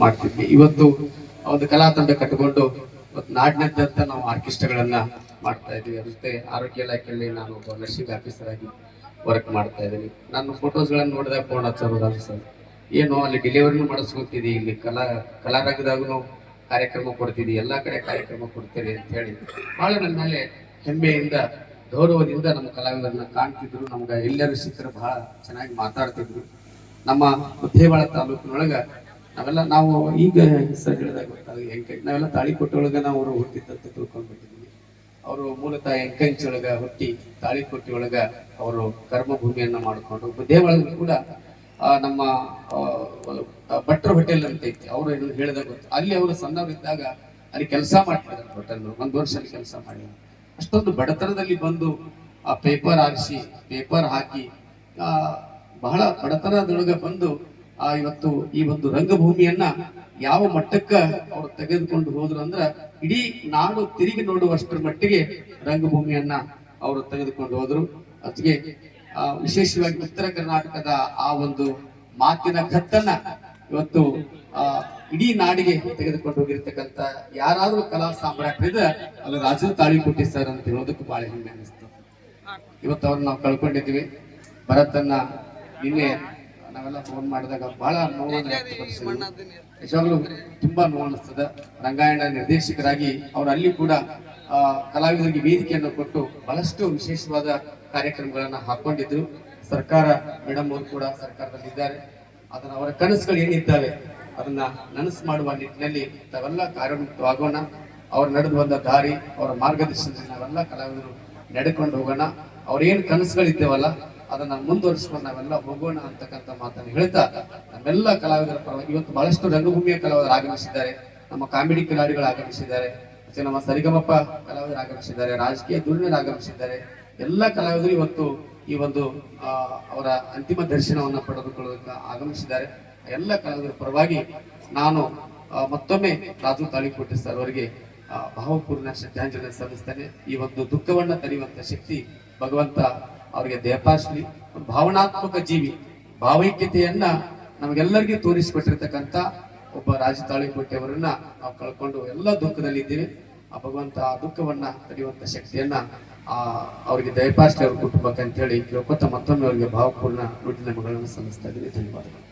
ಮಾಡ್ತಿದ್ವಿ. ಇವತ್ತು ಒಂದು ಕಲಾ ತಂಡ ಕಟ್ಟಿಕೊಂಡು ನಾಡಿನಾದ್ಯಂತ ನಾವು ಆರ್ಕೆಸ್ಟ್ರಾಗಳನ್ನ ಮಾಡ್ತಾ ಇದ್ವಿ. ಅಷ್ಟೇ ಆರೋಗ್ಯ ಇಲಾಖೆಯಲ್ಲಿ ನಾನು ಒಬ್ಬ ನರ್ಸಿಂಗ್ ಆಫೀಸರ್ ಆಗಿ ವರ್ಕ್ ಮಾಡ್ತಾ ಇದ್ದೀನಿ. ನಾನು ಫೋಟೋಸ್ಗಳನ್ನು ನೋಡಿದಾಗ ಫೋನ್ ಹಚ್ಚೋದು ಸರ್, ಏನು ಅಲ್ಲಿ ಡೆಲಿವರಿನೂ ಮಾಡಿಸ್ಕೊತಿದ್ದಿ, ಇಲ್ಲಿ ಕಲಾರಂಗದಾಗೂ ಕಾರ್ಯಕ್ರಮ ಕೊಡ್ತಿದ್ದಿ, ಎಲ್ಲಾ ಕಡೆ ಕಾರ್ಯಕ್ರಮ ಕೊಡ್ತೀರಿ ಅಂತ ಹೇಳಿ ಬಹಳ ನನ್ನ ಮೇಲೆ ಹೆಮ್ಮೆಯಿಂದ ಗೌರವದಿಂದ ನಮ್ಮ ಕಲಾವಿದರನ್ನ ಕಾಣ್ತಿದ್ರು. ನಮ್ಗೆ ಎಲ್ಲರೂ ಸಿಕ್ಕರು ಬಹಳ ಚೆನ್ನಾಗಿ ಮಾತಾಡ್ತಿದ್ರು. ನಮ್ಮ ಮುದ್ದೇಬಾಳ ತಾಲೂಕಿನೊಳಗ ನಾವು ಈಗ ಹೆಸರು ಹೇಳಿದಾಗ ಗೊತ್ತಾಗ ನಾವೆಲ್ಲ ತಾಳಿಕೊಟ್ಟೊಳಗ ನಾವು ಅವರು ಹುಟ್ಟಿದ್ದಂತ ತಿಳ್ಕೊಂಡ್ಬಿಟ್ಟಿದ್ವಿ. ಅವರು ಮೂಲತಃ ಎಂಕಂಚೊಳಗ ಹುಟ್ಟಿ ತಾಳಿಕೊಟ್ಟಿ ಒಳಗ ಅವರು ಕರ್ಮಭೂಮಿಯನ್ನ ಮಾಡಿಕೊಂಡು ಮುದ್ದೇಬಾಳಲ್ಲಿ ಕೂಡ ನಮ್ಮ ಭಟ್ರ ಹೋಟೆಲ್ ಅಂತ ಐತಿ, ಅವರು ಏನು ಹೇಳಿದಾಗ ಗೊತ್ತು, ಅಲ್ಲಿ ಅವರು ಸಣ್ಣವರಿದ್ದಾಗ ಅಲ್ಲಿ ಕೆಲಸ ಮಾಡ್ತಿದ್ದಾರೆ. ಹೋಟೆಲ್ 1 ವರ್ಷ ಅಲ್ಲಿ ಕೆಲಸ ಮಾಡಿ ಅಷ್ಟೊಂದು ಬಡತನದಲ್ಲಿ ಬಂದು ಆ ಪೇಪರ್ ಆರಿಸಿ ಪೇಪರ್ ಹಾಕಿ ಬಹಳ ಬಡತನದೊಳಗೆ ಬಂದು ಇವತ್ತು ಈ ಒಂದು ರಂಗಭೂಮಿಯನ್ನ ಯಾವ ಮಟ್ಟಕ್ಕ ಅವ್ರು ತೆಗೆದುಕೊಂಡು ಹೋದ್ರು ಅಂದ್ರ ಇಡೀ ನಾಡು ತಿರುಗಿ ನೋಡುವಷ್ಟರ ಮಟ್ಟಿಗೆ ರಂಗಭೂಮಿಯನ್ನ ಅವರು ತೆಗೆದುಕೊಂಡು ಹೋದ್ರು. ಅದಕ್ಕೆ ವಿಶೇಷವಾಗಿ ಉತ್ತರ ಕರ್ನಾಟಕದ ಆ ಒಂದು ಮಾತಿನ ಕತ್ತನ್ನ ಇವತ್ತು ಇಡೀ ನಾಡಿಗೆ ತೆಗೆದುಕೊಂಡು ಹೋಗಿರ್ತಕ್ಕಂಥ ಯಾರಾದ್ರೂ ಕಲಾ ಸಾಮ್ರಾಟ್ರಿದ ಅದು ರಾಜು ತಾಳಿಕೊಟ್ಟಿ ಸರ್ ಅಂತ ಹೇಳೋದಕ್ಕೆ ಬಹಳ ಹೆಮ್ಮೆ ಅನಿಸ್ತು. ಇವತ್ತು ಅವ್ರನ್ನ ನಾವು ಕಳ್ಕೊಂಡಿದ್ದೀವಿ. ಭರತನ್ನ ನಿನ್ನೆ ನಾವೆಲ್ಲ ಫೋನ್ ಮಾಡಿದಾಗ ಬಹಳ ನೋವನ್ನು ವ್ಯಕ್ತಪಡಿಸಿದ್ರು. ನಿಜವಾಗ್ಲೂ ತುಂಬಾ ನೋವು ಅನಿಸ್ತದ. ರಂಗಾಯಣ ನಿರ್ದೇಶಕರಾಗಿ ಅವರು ಅಲ್ಲಿ ಕೂಡ ಕಲಾವಿದರಿಗೆ ವೇದಿಕೆಯನ್ನು ಕೊಟ್ಟು ಬಹಳಷ್ಟು ವಿಶೇಷವಾದ ಕಾರ್ಯಕ್ರಮಗಳನ್ನ ಹಾಕೊಂಡಿದ್ರು. ಸರ್ಕಾರ ಮೇಡಮ್ ಅವರು ಕೂಡ ಸರ್ಕಾರದಲ್ಲಿ ಇದ್ದಾರೆ. ಅದನ್ನ ಅವರ ಕನಸುಗಳು ಏನಿದ್ದಾವೆ ಅದನ್ನ ನನಸು ಮಾಡುವ ನಿಟ್ಟಿನಲ್ಲಿ ನಾವೆಲ್ಲ ಕಾರ್ಯೋನ್ಮುಖವಾಗೋಣ. ಅವ್ರು ನಡೆದು ಬಂದ ದಾರಿ, ಅವರ ಮಾರ್ಗದರ್ಶನದಲ್ಲಿ ನಾವೆಲ್ಲ ಕಲಾವಿದರು ನಡೆಕೊಂಡು ಹೋಗೋಣ. ಅವ್ರೇನು ಕನಸುಗಳಿದ್ದೇವಲ್ಲ ಅದನ್ನ ಮುಂದುವರಿಸ್ಕೊಂಡು ನಾವೆಲ್ಲ ಹೋಗೋಣ ಅಂತಕ್ಕಂಥ ಮಾತನ್ನು ಹೇಳ್ತಾ ನಮ್ಮೆಲ್ಲ ಕಲಾವಿದರ ಪರವಾಗಿ ಇವತ್ತು ಬಹಳಷ್ಟು ರಂಗಭೂಮಿಯ ಕಲಾವಿದರು ಆಗಮಿಸಿದ್ದಾರೆ. ನಮ್ಮ ಕಾಮಿಡಿ ಕಲಾವಿದಗಳು ಆಗಮಿಸಿದ್ದಾರೆ, ಮತ್ತೆ ನಮ್ಮ ಸರಿಗಮಪ ಕಲಾವಿದರು ಆಗಮಿಸಿದ್ದಾರೆ, ರಾಜಕೀಯ ಧುರೀಣರು ಆಗಮಿಸಿದ್ದಾರೆ. ಎಲ್ಲ ಕಲಾವಿದರು ಇವತ್ತು ಈ ಒಂದು ಅವರ ಅಂತಿಮ ದರ್ಶನವನ್ನ ಪಡೆದುಕೊಳ್ಳೋದಕ್ಕೆ ಆಗಮಿಸಿದ್ದಾರೆ. ಎಲ್ಲ ಕಲಾವಿದರ ಪರವಾಗಿ ನಾನು ಮತ್ತೊಮ್ಮೆ ರಾಜು ತಾಳಿಕೊಟ್ಟಿ ಸರ್ ಅವರಿಗೆ ಭಾವಪೂರ್ಣ ಶ್ರದ್ಧಾಂಜಲಿ ಸಲ್ಲಿಸ್ತೇನೆ. ಈ ಒಂದು ದುಃಖವನ್ನ ತಡೆಯುವಂತ ಶಕ್ತಿ ಭಗವಂತ ಅವರಿಗೆ ದಯಪಾಲಿಸಲಿ. ಭಾವನಾತ್ಮಕ ಜೀವಿ, ಭಾವೈಕ್ಯತೆಯನ್ನ ನಮಗೆಲ್ಲರಿಗೂ ತೋರಿಸಿಕೊಟ್ಟಿರ್ತಕ್ಕಂಥ ಒಬ್ಬ ರಾಜು ತಾಳಿಕೊಟ್ಟಿ ಅವರನ್ನ ನಾವು ಕಳ್ಕೊಂಡು ಎಲ್ಲ ದುಃಖದಲ್ಲಿ ಇದ್ದೀವಿ. ಆ ಭಗವಂತ ಆ ದುಃಖವನ್ನ ತಡೆಯುವಂತ ಶಕ್ತಿಯನ್ನ ಅವರಿಗೆ ದಯಪಾಲಿಸಲಿ ಅವ್ರ ಕುಟುಂಬಕ್ಕೆ ಅಂತ ಹೇಳಿ ಕೇಳ್ಕೊತ ಮತ್ತೊಮ್ಮೆ ಅವರಿಗೆ ಭಾವಪೂರ್ಣ ನುಡಿ ನಮಗಳನ್ನು ಸಲ್ಲಿಸ್ತಾ ಇದ್ದೀನಿ. ಧನ್ಯವಾದಗಳು.